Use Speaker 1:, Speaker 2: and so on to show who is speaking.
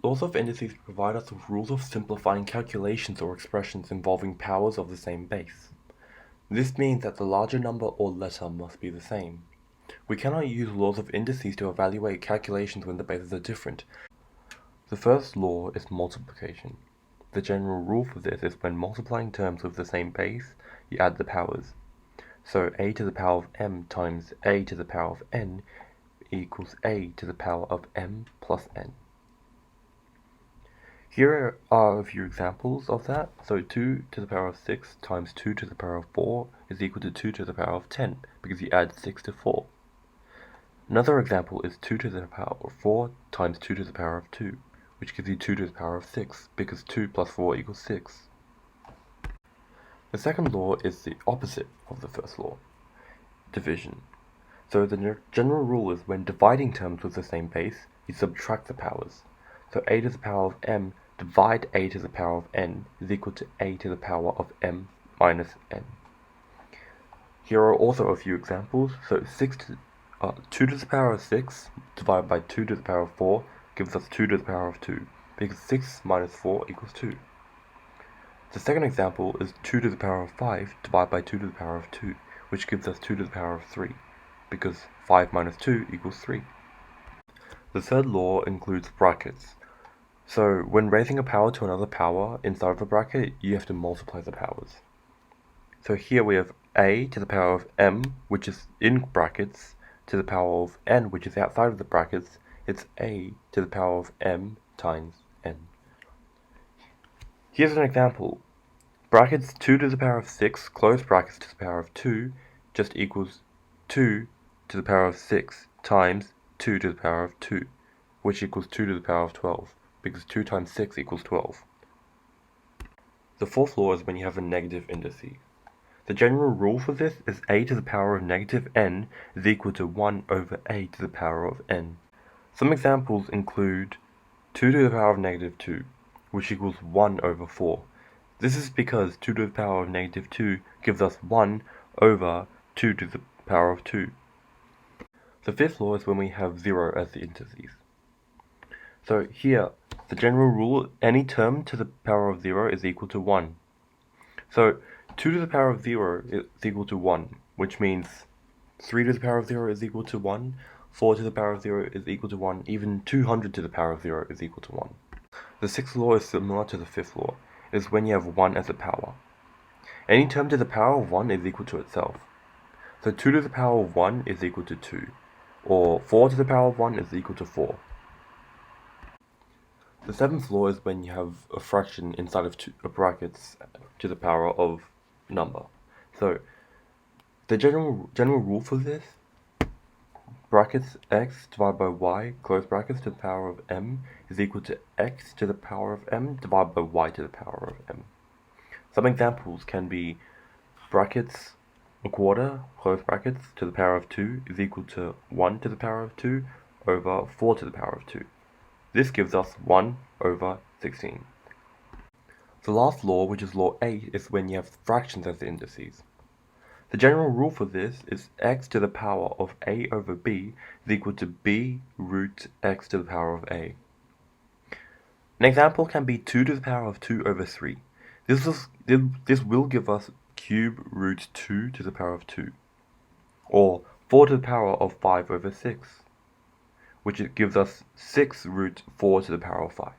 Speaker 1: Laws of indices provide us with rules of simplifying calculations or expressions involving powers of the same base. This means that the larger number or letter must be the same. We cannot use laws of indices to evaluate calculations when the bases are different. The first law is multiplication. The general rule for this is when multiplying terms with the same base, you add the powers. So a to the power of m times a to the power of n equals a to the power of m plus n. Here are a few examples of that. So 2 to the power of 6 times 2 to the power of 4 is equal to 2 to the power of 10, because you add 6 to 4. Another example is 2 to the power of 4 times 2 to the power of 2, which gives you 2 to the power of 6, because 2 plus 4 equals 6. The second law is the opposite of the first law, division. So the general rule is when dividing terms with the same base, you subtract the powers. So a to the power of m divide a to the power of n is equal to a to the power of m minus n. Here are also a few examples. So 2 to the power of 6 divided by 2 to the power of 4 gives us 2 to the power of 2, because 6 minus 4 equals 2. The second example is 2 to the power of 5 divided by 2 to the power of 2, which gives us 2 to the power of 3, because 5 minus 2 equals 3. The third law includes brackets. So when raising a power to another power inside of a bracket, you have to multiply the powers. So here we have a to the power of m, which is in brackets, to the power of n, which is outside of the brackets. It's a to the power of m times n. Here's an example. Brackets 2 to the power of 6, close brackets to the power of 2, just equals 2 to the power of 6 times 2 to the power of 2, which equals 2 to the power of 12, because 2 times 6 equals 12. The fourth law is when you have a negative indice. The general rule for this is a to the power of negative n is equal to 1 over a to the power of n. Some examples include 2 to the power of negative 2, which equals 1 over 4. This is because 2 to the power of negative 2 gives us 1 over 2 to the power of 2. The fifth law is when we have 0 as the indices. So here, the general rule, any term to the power of 0 is equal to 1. So 2 to the power of 0 is equal to 1, which means 3 to the power of 0 is equal to 1, 4 to the power of 0 is equal to 1, even 200 to the power of 0 is equal to 1. The sixth law is similar to the fifth law. It is when you have 1 as a power. Any term to the power of 1 is equal to itself. So 2 to the power of 1 is equal to 2, or 4 to the power of 1 is equal to 4. The seventh law is when you have a fraction inside of brackets to the power of number. So the general rule for this, brackets x divided by y, close brackets, to the power of m is equal to x to the power of m divided by y to the power of m. Some examples can be brackets a quarter, close brackets, to the power of 2 is equal to 1 to the power of 2 over 4 to the power of 2. This gives us 1 over 16. The last law, which is law 8, is when you have fractions as the indices. The general rule for this is x to the power of a over b is equal to b root x to the power of a. An example can be 2 to the power of 2 over 3. This will give us cube root 2 to the power of 2, or 4 to the power of 5 over 6, which it gives us 6 root 4 to the power of 5.